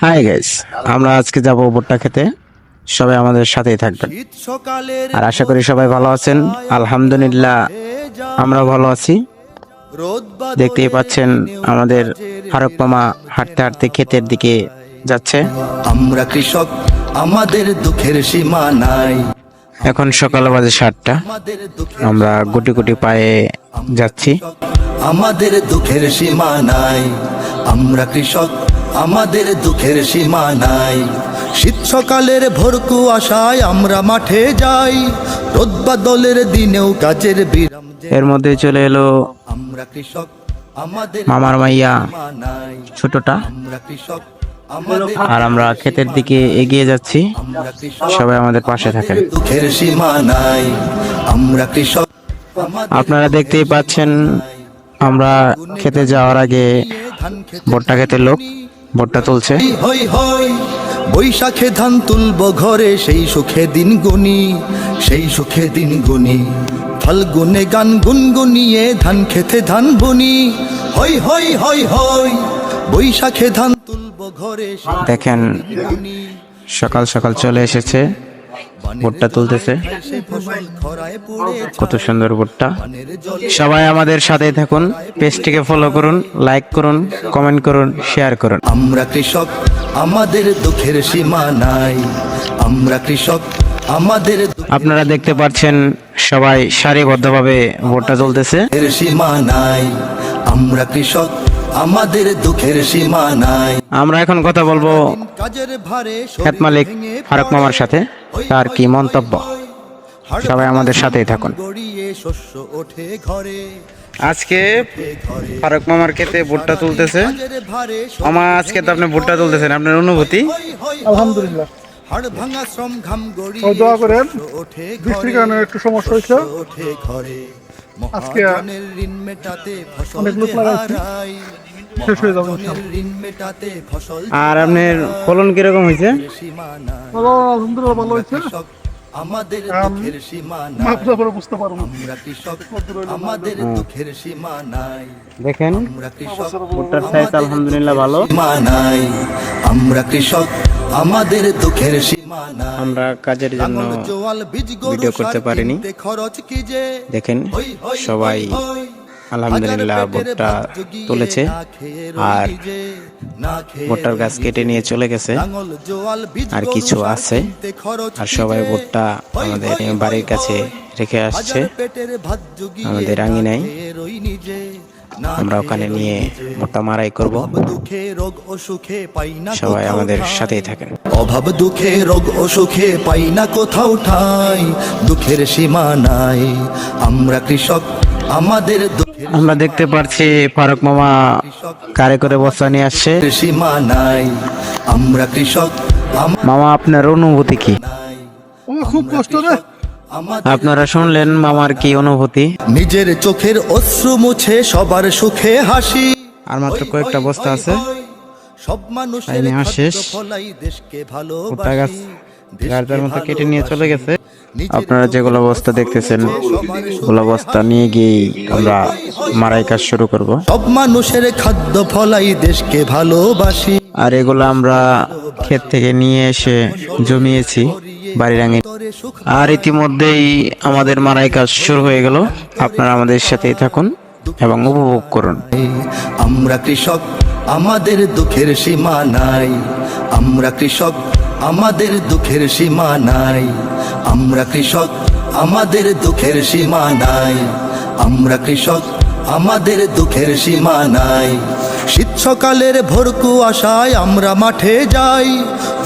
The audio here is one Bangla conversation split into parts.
হাই গাইস, আমরা আজকে যাব ভুট্টা খেতে। সবাই আমাদের সাথেই থাকবেন আর আশা করি সবাই ভালো আছেন। আলহামদুলিল্লাহ আমরা ভালো আছি। দেখতেই পাচ্ছেন আমাদের ফারুক মামা হাঁটতে হাঁটতে ক্ষেতের দিকে যাচ্ছে। আমরা কৃষক, আমাদের দুঃখের সীমা নাই। এখন সকাল বাজে 7টা। আমরা গুটি গুটি পায়ে যাচ্ছি। আমাদের দুঃখের সীমা নাই। আমরা কৃষক, আমাদের দুঃখের সীমা নাই। শীত সকালের ভোর কুয়াশায় আমরা মাঠে যাই, রোদ বাদলের দিনেও কাজের বিরাম। এর মধ্যে চলে এলো আমরা কৃষক, আমাদের মামার মাইয়া নাই। ছোটটা, আমরা কৃষক, আর আমরা ক্ষেতের দিকে এগিয়ে যাচ্ছি। সবাই আমাদের পাশে থাকেন। দুঃখের সীমা নাই। আমরা কৃষক, আপনারা দেখতেই পাচ্ছেন আমরা খেতে যাওয়ার আগে ভুট্টা খেতে লোক ভুট্টা তুলছে। হই হই বৈশাখে ধান তুলব ঘরে, সেই সুখে দিন গুনি, সেই সুখে দিন গুনি। ফাল্গুনে গান গুনগুনিয়ে ধান খেতে ধান বুনি। হই হই হই হই বৈশাখে ধান তুলব ঘরে। দেখেন সকাল সকাল চলে এসেছে, ভুট্টা তুলতেছে। কত সুন্দর ভুট্টা। সবাই আমাদের সাথে থাকুন, পেজটিকে ফলো করুন, লাইক করুন, কমেন্ট করুন, শেয়ার করুন। আমরা কৃষক, আমাদের দুঃখের সীমা নাই। আমরা কৃষক, আমাদের আপনারা দেখতে পাচ্ছেন সবাই সারিবদ্ধভাবে ভুট্টা তুলতেছে। দুঃখের সীমা নাই। আমরা কৃষক, আমাদের দুঃখের সীমা নাই। আমরা এখন কথা বলবো কাজের ভারে ক্ষেত মালিক ফারুক মামার সাথে, তার কি মন্তব্য। সবাই আমাদের সাথেই থাকুন। গড়িয়ে শস্য ওঠে ঘরে। আজকে ফারুক মামার ক্ষেতে ভুট্টা তুলতেছে। কাজের ভারে মামা, আজকে তো আপনি ভুট্টা তুলতেছেন, আপনার অনুভূতি? আলহামদুলিল্লাহ, হাড় ভাঙা শ্রম ঘাম গড়িয়ে ও দোয়া করেন। শস্য ওঠে বৃষ্টির ঘরে। কারণে একটু সমস্যা হয়েছে। শস্য ওঠে ঘরে। আজকে মহাজনের ঋণ মেটাতে ফসল অনেক লোক যে লাগাইছি। হারায়। শেষ হয়ে যাবে মহাজনের ঋণ মেটাতে ফসল যে আর আপনার ফলন কিরকম হয়েছে? সীমা নাই। ভালো, আলহামদুলিল্লাহ ভালো হয়েছে। কৃষক, আমাদের দুঃখের সীমা নাই। মাপলে পরে বুঝতে পারবো। আমরা কৃষক, আমাদের দুঃখের সীমা নাই। দেখেন আমরা কৃষক, ভুট্টার সাইজ আলহামদুলিল্লাহ ভালো। সীমা নাই। আমরা কৃষক, আমাদের দুঃখের সীমা নাই। আমরা কাজের জন্য লাঙল জোয়াল বীজ গরু ভিডিও করতে সার পারিনি। কিনতে খরচ কি যে। দেখেন হই হই সবাই হই হই। আলহামদুলিল্লাহ হাজার পেটের ভুট্টা ভাত জুগিয়ে তুলেছে না খেয়ে রই আর নিজে, না খেয়ে ভুট্টার রই গাছ কেটে নিজে। নিয়ে চলে গেছে। লাঙল জোয়াল বীজ আর গরু কিছু সার আছে। কিনতে খরচ আর কি সবাই যে। ভুট্টা হই আমাদের হই হই বাড়ির কাছে হই। রেখে আসছে। হাজার পেটের ভাত জুগিয়ে আমাদের না আঙিনায়। খেয়ে রই নিজে, না আমরা খেয়ে ওখানে রই নিয়ে নিজে। ভুট্টা মারাই করব। অভাব দুঃখে রোগ ও সুখে পাই না সবাই কোথাও আমাদের ঠাঁই। সাথেই থাকেন। অভাব দুঃখে রোগ ও সুখে পাই না কোথাও ঠাঁই। দুঃখের সীমা নাই। আমরা কৃষক, আমাদের দুঃখের আমরা দেখতে পাচ্ছি ফারুক মামা কারে করে বস্তা নিয়ে আসছে। সীমা নাই। আমরা কৃষক, মামা, আপনার অনুভূতি কি? ও খুব কষ্ট রে। আমাদের আপনারা শুনলেন মামার কি অনুভূতি। নিজের চোখের অশ্রু মুছে সবার সুখে হাসি। আর মাত্র কয়েকটা বস্তা আছে। সব মানুষের নেওয়া শেষ। খাদ্য ফলাই দেশকে ভুট্টা গাছ ভালোবাসি। যার যার মতো কেটে নিয়ে চলে গেছে। নিজের আপনারা যেগুলো বস্তা দেখতেছেন ওগুলো বস্তা নিয়ে গিয়ে আমরা মারাই কাজ শুরু করব। সব মানুষের খাদ্য ফলাই দেশকে ভালোবাসি। আর এগুলো আমরা ক্ষেত থেকে নিয়ে এসে জমিয়েছি বাড়ির আঙিনায়। আর ইতিমধ্যেই আমাদের মারাই কাজ শুরু হয়ে গেল। আপনারা আমাদের সাথেই থাকুন এবং উপভোগ করুন। আমরা কৃষক, আমাদের দুঃখের সীমা নাই। আমরা কৃষক, আমাদের দুঃখের সীমা নাই। আমরা কৃষক, আমাদের দুঃখের সীমা নাই। আমরা কৃষক, আমাদের দুঃখের সীমা নাই। শীত সকালের ভোর কুয়াশায় আমরা মাঠে যাই,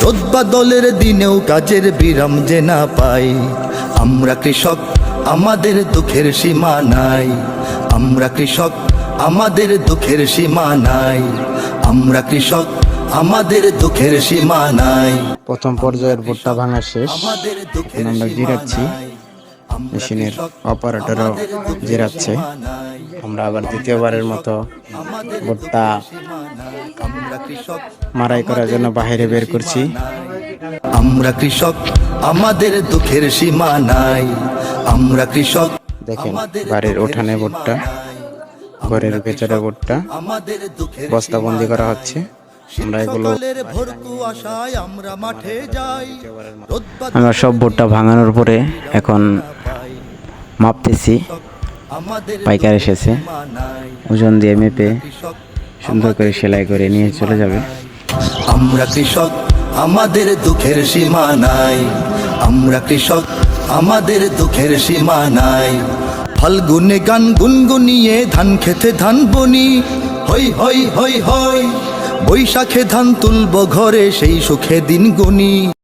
রোদ বাদলের দিনেও কাজের বিরাম যে না পাই। আমরা কৃষক, আমাদের দুঃখের সীমা নাই। আমরা কৃষক, আমাদের দুঃখের সীমা নাই। আমরা কৃষক, আমাদের দুঃখের সীমা নাই। প্রথম পর্যায়ের ভুট্টা ভাঙা শেষ। আমাদের দুঃখের আমরা সীমা জিরাচ্ছি। নাই। আমরা মেশিনের কৃষক, অপারেটরও আমাদের দুঃখের জিরাচ্ছে। সীমা নাই। আমরা আবার দ্বিতীয়বারের মতো আমাদের ভুট্টা সীমা নাই। আমরা কৃষক, মারাই করার জন্য বাইরে বের করছি। আমরা কৃষক, আমাদের দুঃখের সীমা নাই। আমরা কৃষক, দেখেন বাড়ির উঠানে ভুট্টা, ঘরের ভেতরে ভুট্টা আমাদের দুঃখের বস্তাবন্দি করা হচ্ছে। আমরা এগুলো সকালের ভোর কুয়াশায় আমরা মাঠে যাই আমরা সব ভুট্টা ভাঙানোর পরে এখন মাপতেছি। আমাদের পাইকার এসেছে, ওজন দিয়ে মেপে সুন্দর করে সেলাই করে নিয়ে চলে যাবে। আমরা কৃষক, আমাদের দুঃখের সীমা নাই। আমরা কৃষক, আমাদের দুঃখের সীমা নাই। ফাল্গুনে গান গুনগুনিয়ে ধান খেতে ধান বনি, হই হই হই হই। বৈশাখে ধান তুলব ঘরে, সেই সুখে দিন গুনি।